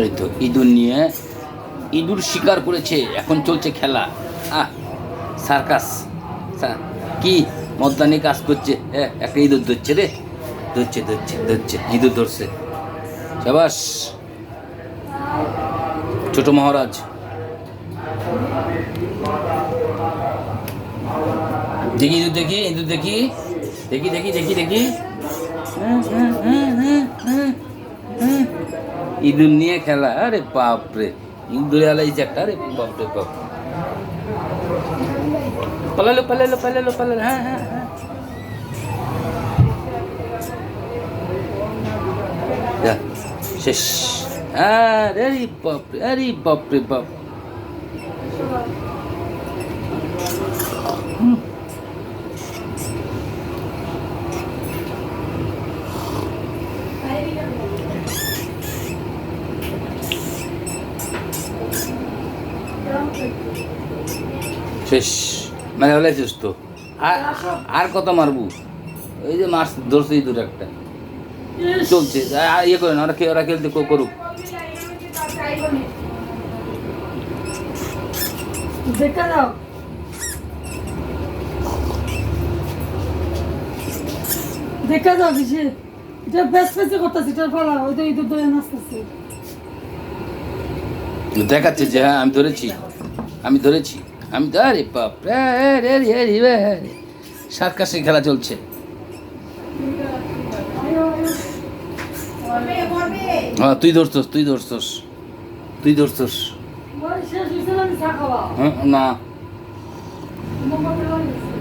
এই তো ইঁদুর নিয়ে ইঁদুর শিকার করেছে, এখন চলছে খেলা। সার্কাস কি মদ্দানি কাজ করছে। একটা ইঁদুর ধরছে রে, ধরছে ধরছে ধরছে ইঁদুর ধরছে। সাবাস ছোট মহারাজ। দেখি ইঁদুর, দেখি ইঁদুর, দেখি দেখি দেখি দেখি দেখি ইঁদুর নিয়ে খেলা। আরে বাপরে, ইঁদুরে আলাইছে একটা। আরে বাপরে বাপ, পালালো পালালো পালালো পালালো। হ্যাঁ হ্যাঁ হ্যাঁ শেষ। আরে বাপরে, আরে বাপরে বাপ। শেষ মানে বলেছিস তো, আর কত মারবো? এই যে মাছ ধরছে ইঁদুর একটা, চলছে। ইয়ে করে না, ওরা খেলতে করুক। দেখা দাও, দেখা যাও কিসে এটা বেশ বেশি করতেছে। এটা ফলা ওই তো ইঁদুর ধরে নাচতেছে, দেখাচ্ছে যে হ্যাঁ আমি ধরেছি, আমি ধরেছি, আমি তো। আরে বাপ, সার্কাসের খেলা চলছে। হ্যাঁ তুই ধরছস, তুই ধরছস, তুই ধরছস। শেষ হয়েছে না, আমি চা খাওয়া না মোমবাতি লাগিয়েছে।